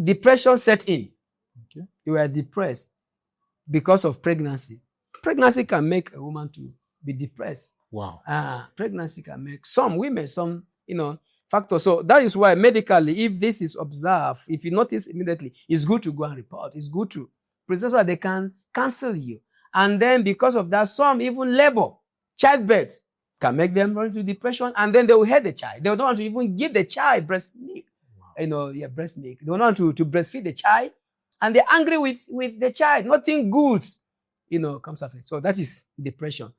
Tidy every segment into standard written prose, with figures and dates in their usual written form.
depression set in. Okay. You were depressed because of pregnancy. Pregnancy can make a woman to be depressed. Wow. Pregnancy can make some women, factors. So that is why medically, if this is observed, if you notice immediately, it's good to go and report. It's good to present so that they can cancel you. And then because of that, some even labor, childbirth can make them run into depression, and then they will hate the child. They don't want to even give the child breast milk. Wow. Breast milk. They don't want to breastfeed the child, and they're angry with the child. Nothing good, comes after it. So that is depression.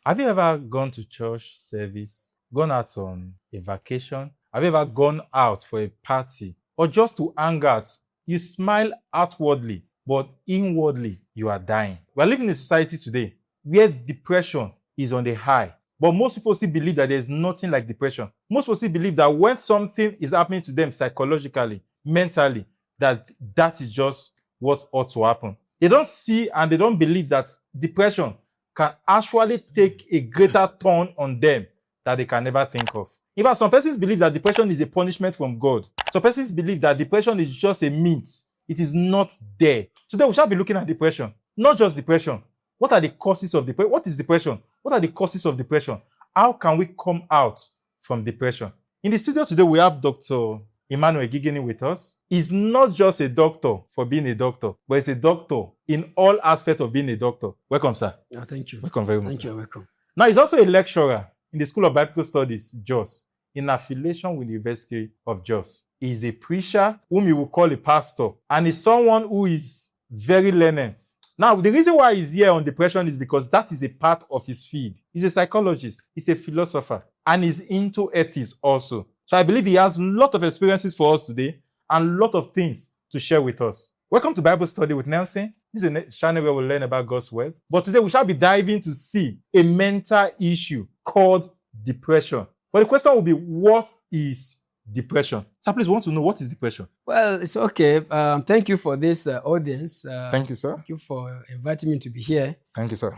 Have you ever gone to church service, gone out on a vacation? Have you ever gone out for a party or just to hang out? You smile outwardly, but inwardly you are dying. We are living in a society today where depression is on the high. But most people still believe that there's nothing like depression. Most people still believe that when something is happening to them psychologically, mentally, that is just what ought to happen. They don't see and they don't believe that depression can actually take a greater toll on them that they can never think of. In fact, some persons believe that depression is a punishment from God. Some persons believe that depression is just a myth. It is not there. Today we shall be looking at depression. Not just depression. What are the causes of depression? What is depression? What are the causes of depression? How can we come out from depression? In the studio today, we have Dr. Emmanuel Egyegini with us. He's not just a doctor for being a doctor, but he's a doctor in all aspects of being a doctor. Welcome, sir. Oh, thank you. Welcome very much. Thank you. Welcome. Now, he's also a lecturer in the School of Bible Studies, Jos, in affiliation with the University of Jos. He's a preacher whom you will call a pastor, and he's someone who is very learned. Now, the reason why he's here on depression is because that is a part of his field. He's a psychologist, he's a philosopher, and he's into ethics also. So I believe he has a lot of experiences for us today and a lot of things to share with us. Welcome to Bible Study with Nelson. This is a channel where we'll learn about God's word. But today we shall be diving to see a mental issue called depression. But the question will be, what is depression? So please, want to know, what is depression? Well, it's okay. Thank you for this audience. Thank you, sir. Thank you for inviting me to be here. Thank you, sir.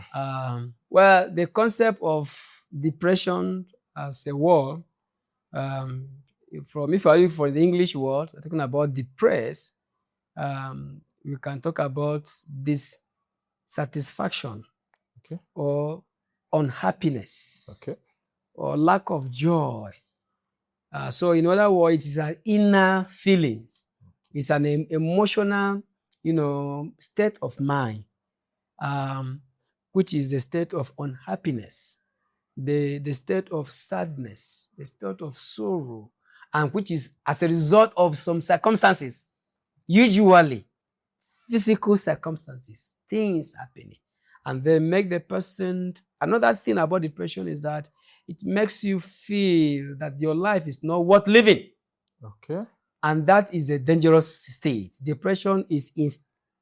Well, the concept of depression as a word, if I look for the English word, we're talking about depressed. We can talk about dissatisfaction, okay, or unhappiness, okay, or lack of joy. So in other words, it is an inner feeling. It's an emotional, state of mind, which is the state of unhappiness, the state of sadness, the state of sorrow, and which is as a result of some circumstances, usually physical circumstances, things happening, and they make the person. Another thing about depression is that it makes you feel that your life is not worth living. Okay. And that is a dangerous state. Depression is in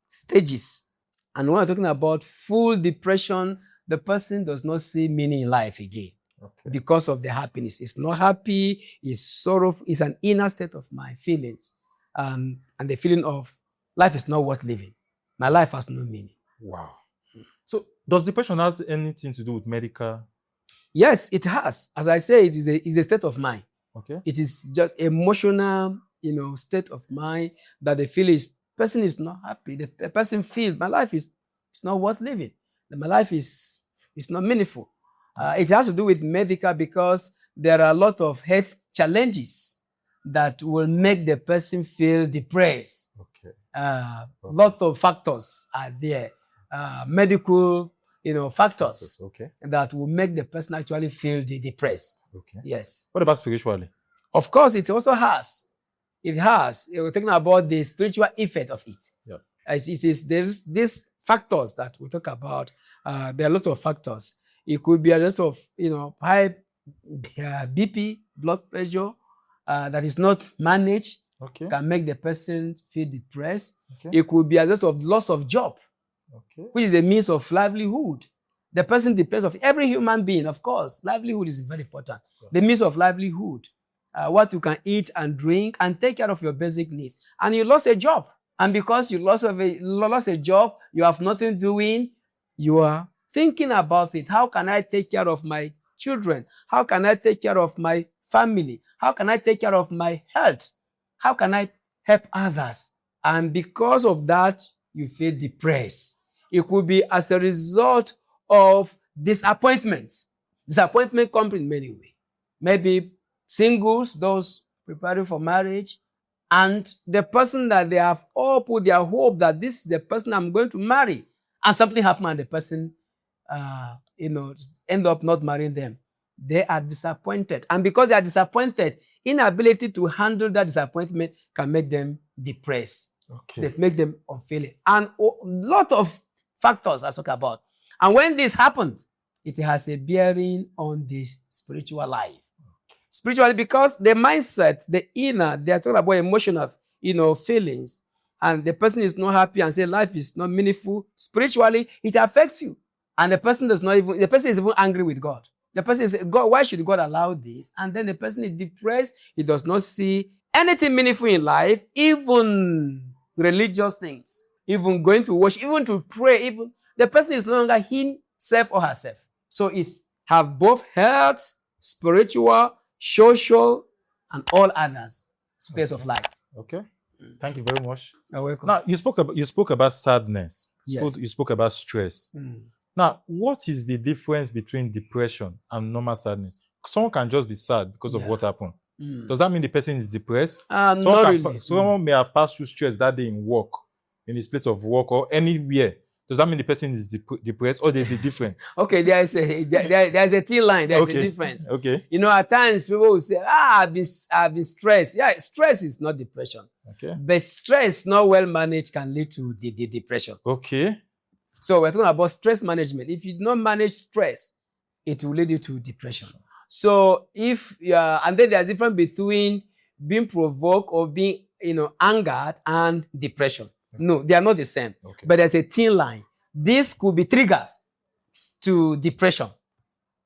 stages. And when we're talking about full depression, the person does not see meaning in life again, okay, because of the happiness. It's not happy, it's sorrowful, it's an inner state of my feelings. And the feeling of life is not worth living. My life has no meaning. Wow. So does depression have anything to do with medical? Yes, it has. As I say, it is a state of mind. Okay. It is just emotional, state of mind that the person is not happy. The person feels my life is not worth living. My life is not meaningful. It has to do with medical because there are a lot of health challenges that will make the person feel depressed. Okay. Lot of factors are there. Medical, factors, okay, that will make the person actually feel depressed. Okay. Yes. What about spiritually? Of course, it also has. It has. We're talking about the spiritual effect of it. Yeah. There's these factors that we talk about. There are a lot of factors. It could be a result of, high BP, blood pressure, that is not managed. Okay. Can make the person feel depressed. Okay. It could be a result of loss of job. Okay. Which is a means of livelihood. The person depends on every human being, of course. Livelihood is very important. Yeah. The means of livelihood, what you can eat and drink and take care of your basic needs. And you lost a job. And because you lost a job, you have nothing doing, you are thinking about it. How can I take care of my children? How can I take care of my family? How can I take care of my health? How can I help others? And because of that, you feel depressed. It could be as a result of disappointment. Disappointment comes in many ways. Maybe singles, those preparing for marriage, and the person that they have all put their hope that this is the person I'm going to marry, and something happened and the person, end up not marrying them. They are disappointed. And because they are disappointed, inability to handle that disappointment can make them depressed. Okay. They make them unfeeling. And a lot of factors I talk about. And when this happens, it has a bearing on the spiritual life. Spiritually, because the mindset, the inner, they are talking about emotional, feelings, and the person is not happy and say life is not meaningful. Spiritually, it affects you. And the person is even angry with God. The person is, God, why should God allow this? And then the person is depressed. He does not see anything meaningful in life, even religious things, even going to worship, even to pray, even the person is no longer himself or herself. So it have both health, spiritual, social, and all others space of life. Okay. Thank you very much. You're welcome. Now, you spoke about sadness. Yes. You spoke about stress. Now, what is the difference between depression and normal sadness? Someone can just be sad because of what happened. Does that mean the person is depressed? Not really. Someone may have passed through stress that day in work, in his place of work, or anywhere. Does that mean the person is depressed, or there's a difference? Okay, there's a thin line. There's a difference. Okay. At times people will say, I've been stressed. Yeah, stress is not depression. Okay. But stress not well managed can lead to the depression. Okay. So we're talking about stress management. If you do not manage stress, it will lead you to depression. So and then there's a difference between being provoked or being, angered and depression. Okay. No, they are not the same. Okay. But there's a thin line. This could be triggers to depression.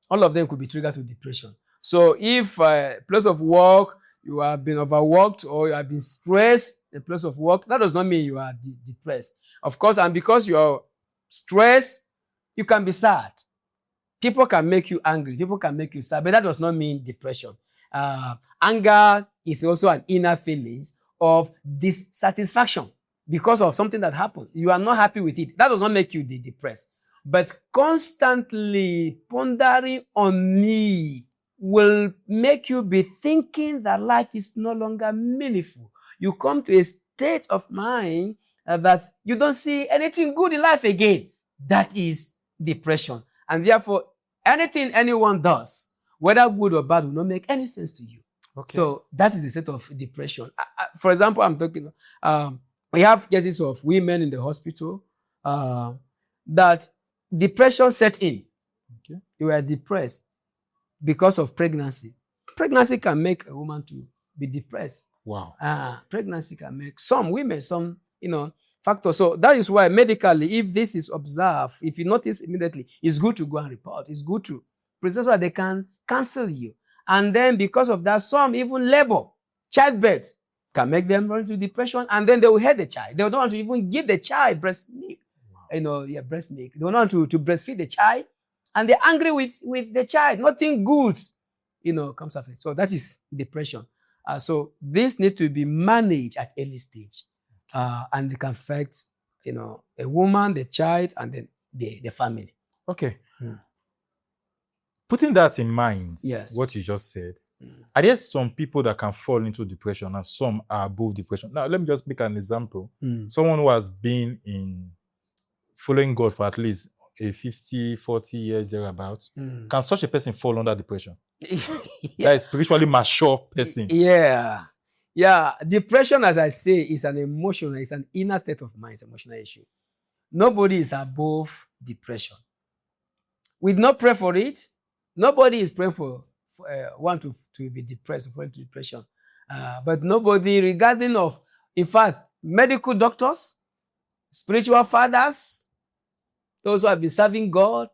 All of them could be triggered to depression. So if place of work, you have been overworked or you have been stressed in place of work, that does not mean you are depressed. Of course, and because you are stressed, you can be sad. People can make you angry. People can make you sad, but that does not mean depression. Anger is also an inner feeling of dissatisfaction because of something that happened. You are not happy with it. That does not make you depressed. But constantly pondering on need will make you be thinking that life is no longer meaningful. You come to a state of mind that you don't see anything good in life again. That is depression. And therefore, anything anyone does, whether good or bad, will not make any sense to you. Okay. So that is the state of depression. For example, I'm talking, we have cases of women in the hospital that depression set in. Okay. You were depressed because of pregnancy. Pregnancy can make a woman to be depressed. Wow. Pregnancy can make some women, factors. So that is why medically, if this is observed, if you notice immediately, it's good to go and report. It's good to present so that they can cancel you. And then because of that, some even labor, childbirth can make them run into depression, and then they will hate the child. They don't want to even give the child breast milk. Wow. Breast milk. They don't want to breastfeed the child, and they're angry with the child. Nothing good, comes of it. So that is depression. So this needs to be managed at early stage. And it can affect, a woman, the child, and then the family. Okay. Putting that in mind, yes, what you just said, are there some people that can fall into depression and some are above depression? Now, let me just make an example. Someone who has been in following God for at least 50, 40 years thereabouts, can such a person fall under depression? That is spiritually mature person. Yeah, depression, as I say, is an emotional, it's an inner state of mind, it's an emotional issue. Nobody is above depression. We do not pray for it. Nobody is praying for one to be depressed, to fall into depression. But nobody, regarding of, in fact, medical doctors, spiritual fathers, those who have been serving God,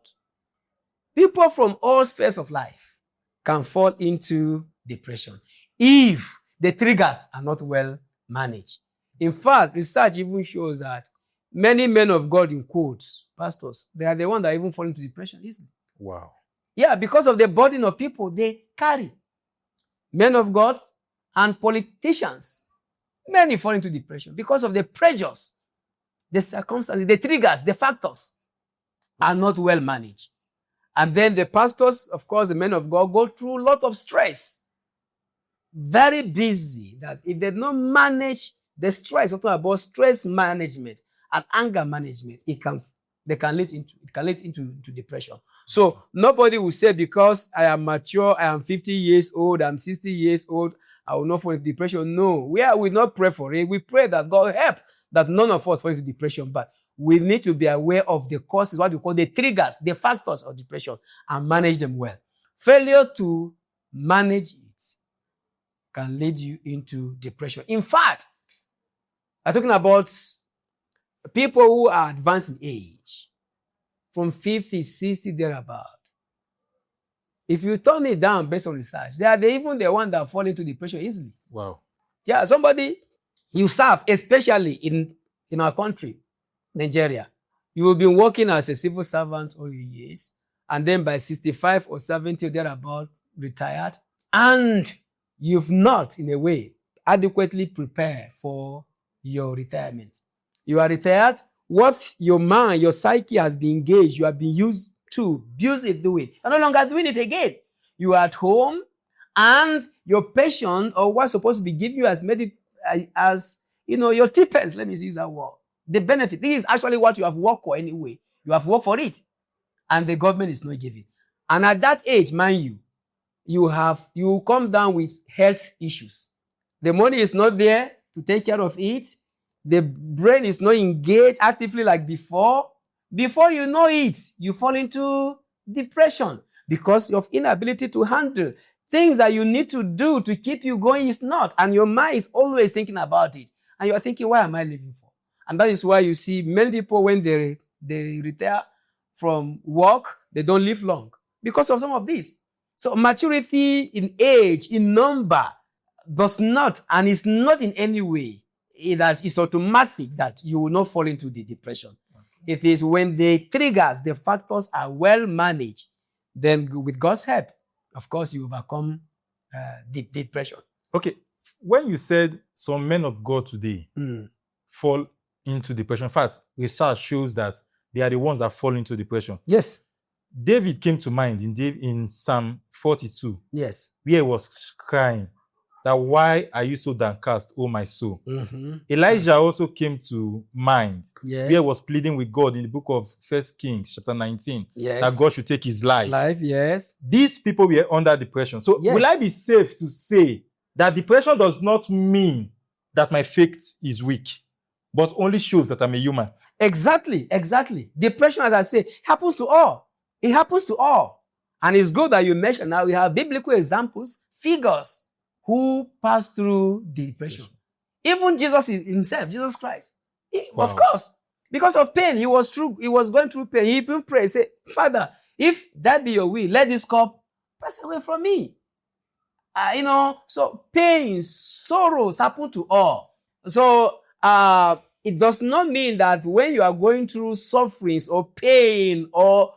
people from all spheres of life can fall into depression if the triggers are not well managed. In fact, research even shows that many men of God, in quotes, pastors, they are the ones that even fall into depression easily. Wow. Yeah, because of the burden of people they carry. Men of God and politicians, many fall into depression because of the pressures, the circumstances, the triggers, the factors are not well managed. And then the pastors, of course, the men of God, go through a lot of stress. Very busy, that if they don't manage the stress, talking about stress management and anger management, it can lead into depression. So nobody will say because I am mature, I am 50 years old, I'm 60 years old, I will not fall into depression. No, we will not pray for it. We pray that God help that none of us fall into depression, but we need to be aware of the causes, what we call the triggers, the factors of depression, and manage them well. Failure to manage it can lead you into depression. In fact, I'm talking about people who are advanced in age, from 50, 60, thereabout. If you turn it down based on research, they are even the one that fall into depression easily. Wow. Yeah, somebody you serve, especially in our country, Nigeria, you will be working as a civil servant all your years, and then by 65 or 70 thereabout, retired, and you've not, in a way, adequately prepared for your retirement. You are retired, what your mind, your psyche has been engaged, you have been used to, busy doing. You're no longer doing it again. You are at home, and your patient, or what's supposed to be giving you as your tippers, let me use that word, the benefit. This is actually what you have worked for anyway. You have worked for it, and the government is not giving. And at that age, mind you come down with health issues. The money is not there to take care of it. The brain is not engaged actively like before. Before you know it, you fall into depression because of inability to handle things that you need to do to keep you going is not. And your mind is always thinking about it. And you're thinking, why am I living for? And that is why you see many people, when they retire from work, they don't live long because of some of this. So maturity in age, in number, does not, and is not in any way that it's automatic that you will not fall into the depression. Okay. It is when the triggers, the factors are well managed, then with God's help, of course, you overcome the depression. Okay, when you said some men of God today fall into depression, in fact, research shows that they are the ones that fall into depression. Yes. David came to mind in Psalm 42. Yes. Where he was crying that why are you so downcast, O my soul? Mm-hmm. Elijah also came to mind. Yes. Where he was pleading with God in the book of 1 Kings chapter 19. Yes. That God should take his life. Yes. These people were under depression. So will I be safe to say that depression does not mean that my faith is weak, but only shows that I'm a human? Exactly. Depression, as I say, happens to all. It happens to all. And it's good that you mentioned now we have biblical examples, figures who passed through depression. Even Jesus himself, Jesus Christ. Wow. Of course, because of pain, he was going through pain. He even prayed, say, Father, if that be your will, let this cup pass away from me. So pain, sorrows happen to all. So it does not mean that when you are going through sufferings or pain or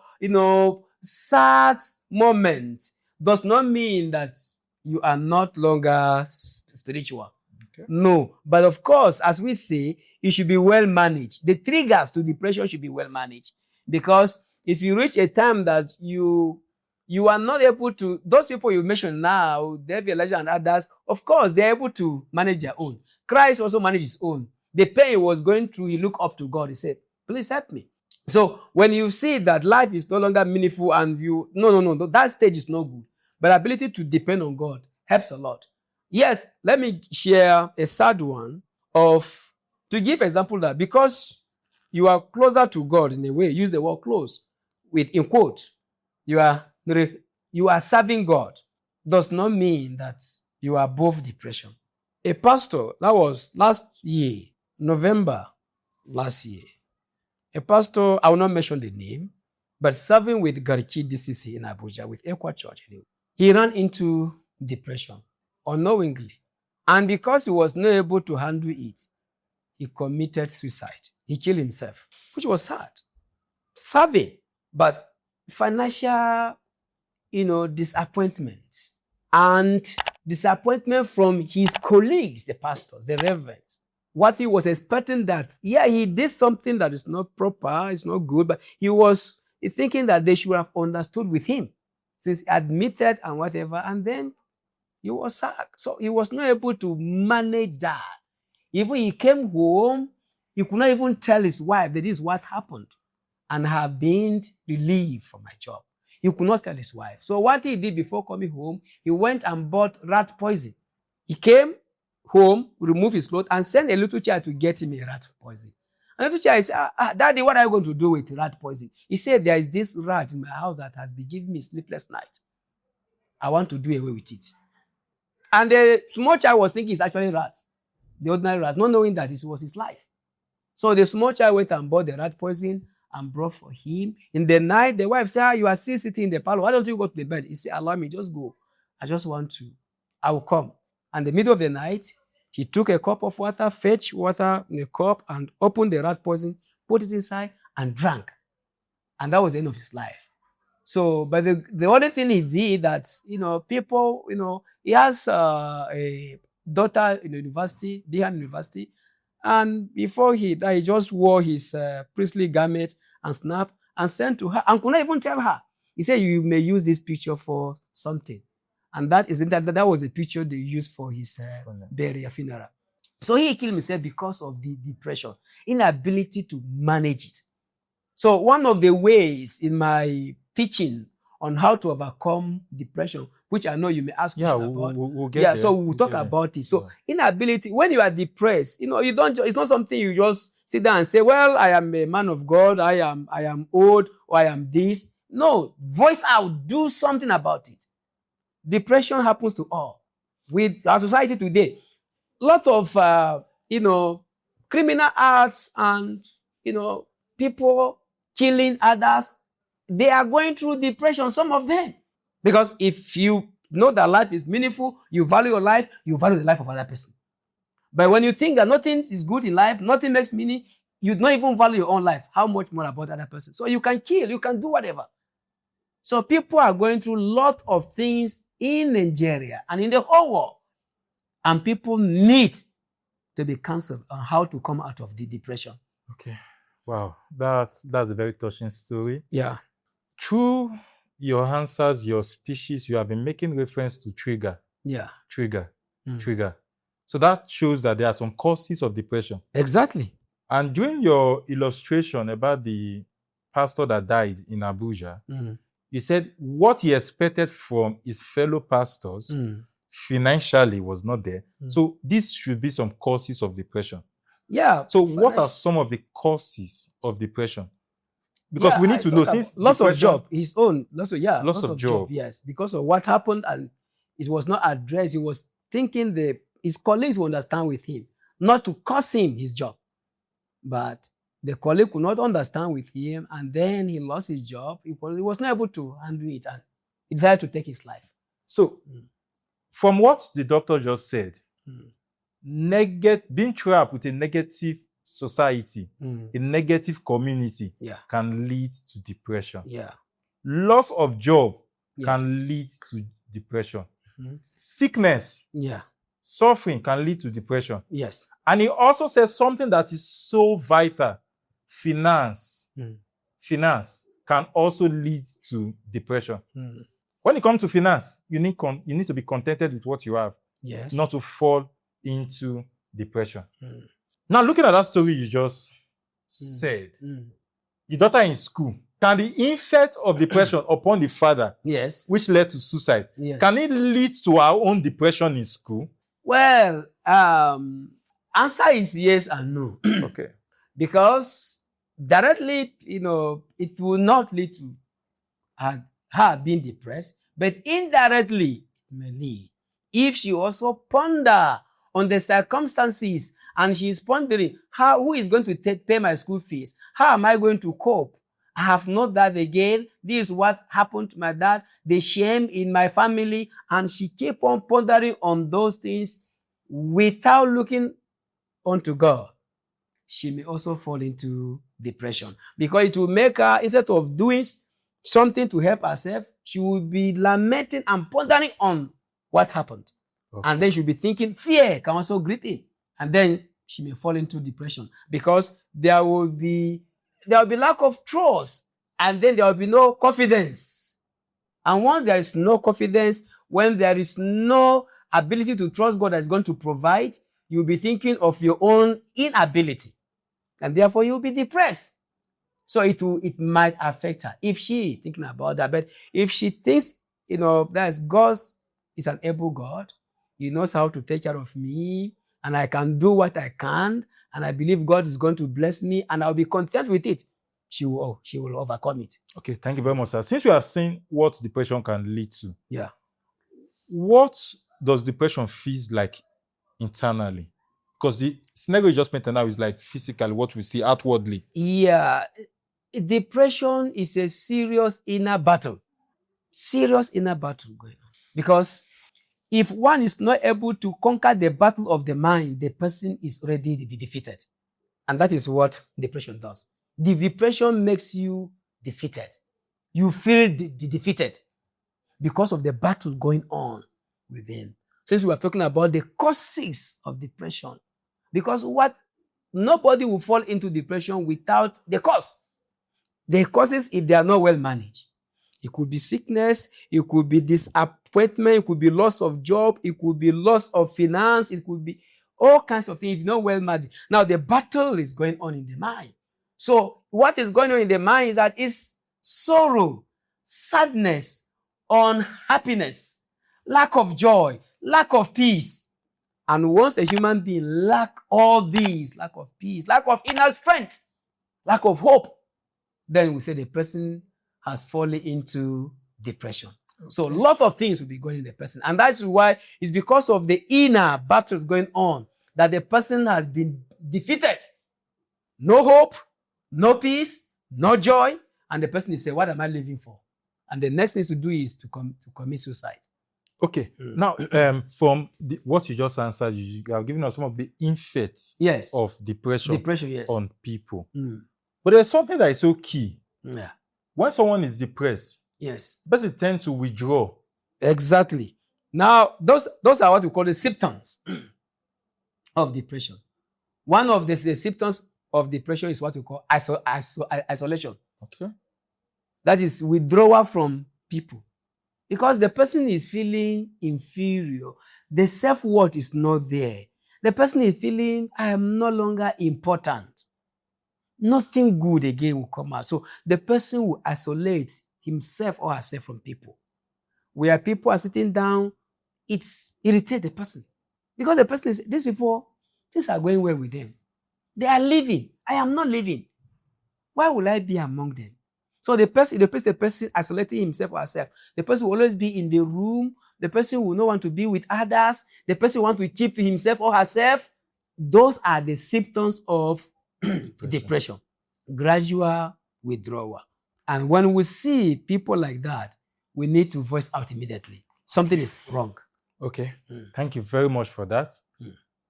sad moments, does not mean that you are not longer spiritual. Okay. No, but of course, as we say, it should be well managed. The triggers to depression should be well managed, because if you reach a time that you are not able to, those people you mentioned now, David, Elijah, and others, of course, they're able to manage their own. Christ also managed his own. The pain he was going through, he looked up to God. He said, please help me. So when you see that life is no longer meaningful and no, that stage is no good. But ability to depend on God helps a lot. Yes, let me share a sad one to give example that because you are closer to God in a way, use the word close, in quote, you are serving God, does not mean that you are above depression. A pastor, that was last year, November last year, a pastor, I will not mention the name, but serving with Gariki DCC in Abuja with Equa Church. He ran into depression unknowingly. And because he was not able to handle it, he committed suicide. He killed himself, which was sad. Serving, but financial disappointment. And disappointment from his colleagues, the pastors, the reverends. What he was expecting that, he did something that is not proper, it's not good, but he was thinking that they should have understood with him, since he admitted and whatever, and then he was sacked. So he was not able to manage that. Even he came home, he could not even tell his wife that this is what happened and have been relieved from my job. He could not tell his wife. So what he did before coming home, he went and bought rat poison. He came home, removed his clothes, and sent a little child to get him a rat poison. And the little child said, Daddy, what are you going to do with rat poison? He said, there is this rat in my house that has been giving me sleepless night. I want to do away with it. And the small child was thinking it's actually rat, the ordinary rat, not knowing that it was his life. So the small child went and bought the rat poison and brought for him. In the night, the wife said, you are still sitting in the parlor. Why don't you go to the bed? He said, allow me, just go. I will come. And in the middle of the night, he took a cup of water, fetched water in a cup, and opened the rat poison, put it inside, and drank. And that was the end of his life. So, but the only thing he did that, people, he has a daughter in the university, Bihan University, and before he died, he just wore his priestly garment and snap and sent to her and could not even tell her. He said, you may use this picture for something. And that was the picture they used for his funeral. So he killed himself because of the depression, inability to manage it. So one of the ways in my teaching on how to overcome depression, which I know you may ask about. We'll get there. So we'll talk about it. So inability, when you are depressed, it's not something you just sit down and say, well, I am a man of God, I am old, or I am this. No, voice out, do something about it. Depression happens to all. With our society today, a lot of, criminal acts and, people killing others, they are going through depression, some of them. Because if you know that life is meaningful, you value your life, you value the life of another person. But when you think that nothing is good in life, nothing makes meaning, you don't even value your own life. How much more about other person? So you can kill, you can do whatever. So people are going through a lot of things in Nigeria and in the whole world. And people need to be counseled on how to come out of the depression. Okay. Wow. That's a very touching story. Yeah. Through your answers, your speeches, you have been making reference to trigger. Yeah. Trigger. So that shows that there are some causes of depression. Exactly. And during your illustration about the pastor that died in Abuja, you said what he expected from his fellow pastors financially was not there. So this should be some causes of depression. Yeah. So what are some of the causes of depression? Because we need to know, since loss of job, his own, loss of job. Yes, because of what happened and it was not addressed. He was thinking his colleagues will understand with him, not to cost him his job. But the colleague could not understand with him, and then he lost his job. He was not able to handle it, and he decided to take his life. So, from what the doctor just said, being trapped with a negative society, a negative community can lead to depression. Yeah. Loss of job can lead to depression. Sickness, suffering can lead to depression. Yes. And he also says something that is so vital. Finance can also lead to depression. When it comes to finance, you need to be contented with what you have. Yes. Not to fall into depression. Now, looking at that story you just said, the daughter in school, can the effect of depression upon the father, which led to suicide, can it lead to our own depression in school? Well, answer is yes and no. Okay. Because directly, it will not lead to her being depressed, but indirectly, it may lead. If she also ponder on the circumstances and she is pondering, who is going to pay my school fees? How am I going to cope? I have not that again. This is what happened to my dad. The shame in my family. And she keep on pondering on those things without looking unto God. She may also fall into depression because it will make her, instead of doing something to help herself, she will be lamenting and pondering on what happened. Okay. And then she'll be thinking, fear can also grip in. And then she may fall into depression because there will be lack of trust, and then there will be no confidence. And once there is no confidence, when there is no ability to trust God that is going to provide, you'll be thinking of your own inability. And therefore, you'll be depressed. So it might affect her if she is thinking about that. But if she thinks, that God is an able God, He knows how to take care of me, and I can do what I can, and I believe God is going to bless me, and I'll be content with it, she will overcome it. Okay, thank you very much, sir. Since we have seen what depression can lead to, Yeah. what does depression feel like internally? Because the scenario you just painted now is like physically what we see outwardly. Yeah. Depression is a serious inner battle. Serious inner battle going on. Because if one is not able to conquer the battle of the mind, the person is already defeated. And that is what depression does. The depression makes you defeated. You feel defeated because of the battle going on within. Since we are talking about the causes of depression, because nobody will fall into depression without the cause. The causes, if they are not well managed, it could be sickness, it could be disappointment, it could be loss of job, it could be loss of finance, it could be all kinds of things if not well managed. Now the battle is going on in the mind. So what is going on in the mind is that it's sorrow, sadness, unhappiness, lack of joy, lack of peace. And once a human being lack all these, lack of peace, lack of inner strength, lack of hope, then we say the person has fallen into depression. Okay. So a lot of things will be going in the person. And that's why it's because of the inner battles going on that the person has been defeated. No hope, no peace, no joy. And the person is saying, what am I living for? And the next thing to do is to commit suicide. Okay. Now, from what you just answered, you have given us some of the effects of depression on people. But there's something that is so key. Yeah. When someone is depressed, the person tends to withdraw. Exactly. Now, those are what we call the symptoms of depression. One of the symptoms of depression is what we call isolation. Okay. That is withdrawal from people. Because the person is feeling inferior. The self-worth is not there. The person is feeling, I am no longer important. Nothing good again will come out. So the person will isolate himself or herself from people. Where people are sitting down, it irritates the person. Because the person is, these people, things are going well with them. They are living. I am not living. Why will I be among them? So the person isolating himself or herself, the person will always be in the room. The person will not want to be with others. The person will want to keep to himself or herself. Those are the symptoms of depression. Gradual withdrawal. And when we see people like that, we need to voice out immediately. Something is wrong. Okay. Thank you very much for that.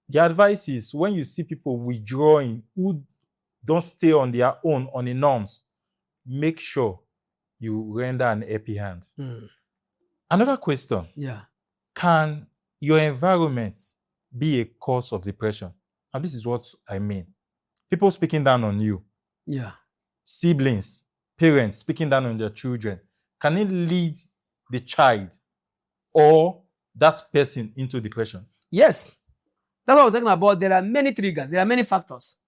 The advice is when you see people withdrawing who don't stay on their own, on the norms, make sure you render an happy hand. Another question. Yeah. Can your environment be a cause of depression? And this is what I mean. People speaking down on you. Yeah. Siblings, parents speaking down on their children. Can it lead the child or that person into depression? Yes. That's what we're talking about. There are many triggers. There are many factors.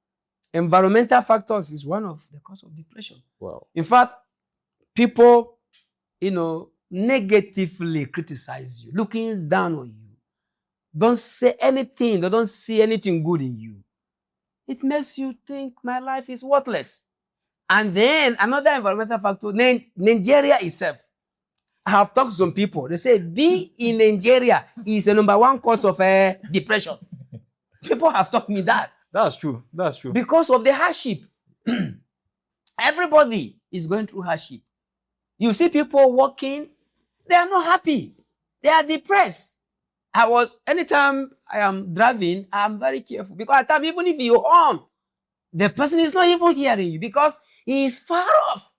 Environmental factors is one of the cause of depression. Wow. In fact, people, negatively criticize you, looking down on you. Don't say anything. They don't see anything good in you. It makes you think my life is worthless. And then another environmental factor, Nigeria itself. I have talked to some people. They say being in Nigeria is the number one cause of depression. People have taught me that. That's true. That's true. Because of the hardship. Everybody is going through hardship. You see people walking, they are not happy. They are depressed. Anytime I am driving, I am very careful. Because at times, even if you horn, the person is not even hearing you because he is far off.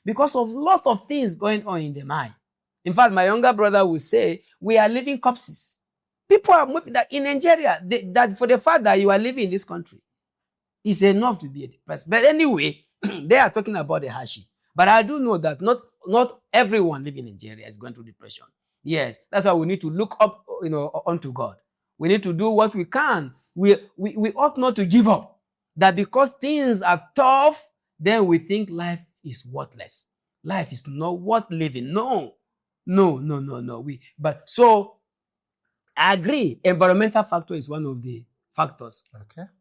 Because of lots of things going on in the mind. In fact, my younger brother will say, we are living corpses. People are moving that in Nigeria, that for the fact that you are living in this country is enough to be depressed. But anyway, they are talking about the hardship. But I do know that not everyone living in Nigeria is going through depression. Yes, that's why we need to look up, unto God. We need to do what we can. We ought not to give up. That because things are tough, then we think life is worthless. Life is not worth living. No. But so I agree. Environmental factor is one of the factors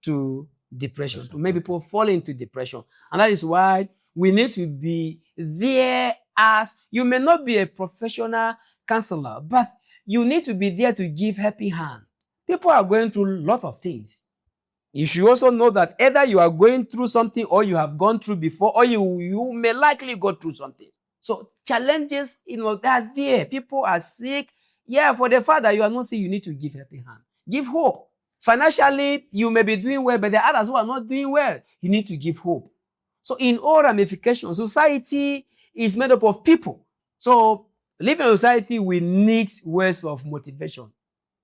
to depression, to make people fall into depression. And that is why we need to be there. As you may not be a professional counselor, but you need to be there to give helping hand. People are going through a lot of things. You should also know that either you are going through something or you have gone through before, or you may likely go through something. So challenges, they are there. People are sick. Yeah, for the fact that you are not sick, you need to give helping hand. Give hope. Financially, you may be doing well, but there are others who are not doing well. You need to give hope. So in all ramifications, society is made up of people. So living in society, we need words of motivation.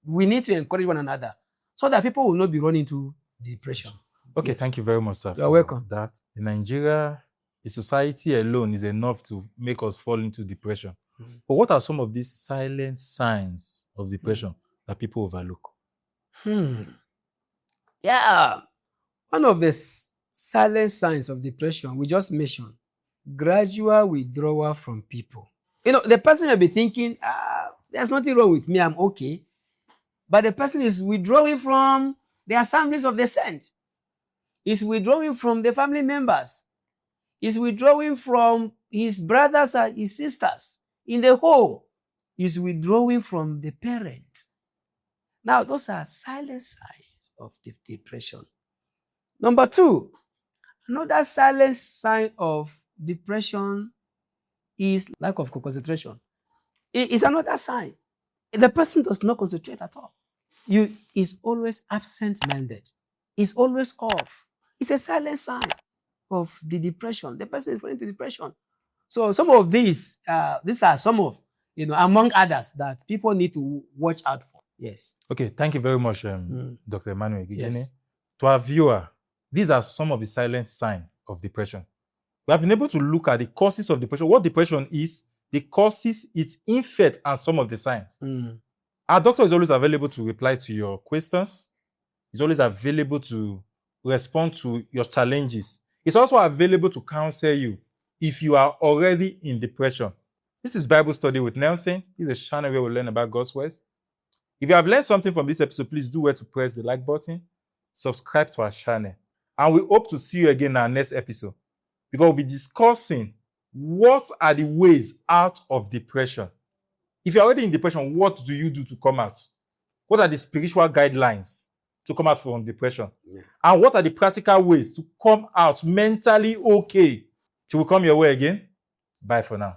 We need to encourage one another so that people will not be running into depression. Okay, yes. Thank you very much, sir. You're welcome. That in Nigeria, the society alone is enough to make us fall into depression. Mm-hmm. But what are some of these silent signs of depression that people overlook? Yeah. One of the silent signs of depression we just mentioned, gradual withdrawal from people. The person may be thinking, there's nothing wrong with me, I'm okay. But the person is withdrawing from the assemblies of the saints. Is withdrawing from the family members. Is withdrawing from his brothers and his sisters in the home. Is withdrawing from the parents. Now, those are silent signs of depression. Number two, another silent sign of depression is lack of concentration. It's another sign. The person does not concentrate at all. Is always absent-minded. Is always off. It's a silent sign of the depression. The person is falling into depression. So some of these are some of, among others that people need to watch out for. Yes. Okay, thank you very much, Dr. Emmanuel Egyegini. Yes. To our viewer, these are some of the silent signs of depression. We have been able to look at the causes of depression, what depression is, the causes, its effect, and some of the signs. Our doctor is always available to reply to your questions. He's always available to respond to your challenges. He's also available to counsel you if you are already in depression. This is Bible Study with Nelson. This is a channel where we learn about God's words. If you have learned something from this episode, please do well to press the like button, subscribe to our channel, and we hope to see you again in our next episode, because we'll be discussing what are the ways out of depression. If you're already in depression, what do you do to come out? What are the spiritual guidelines to come out from depression? Yeah. And what are the practical ways to come out mentally okay? Till we come your way again, bye for now.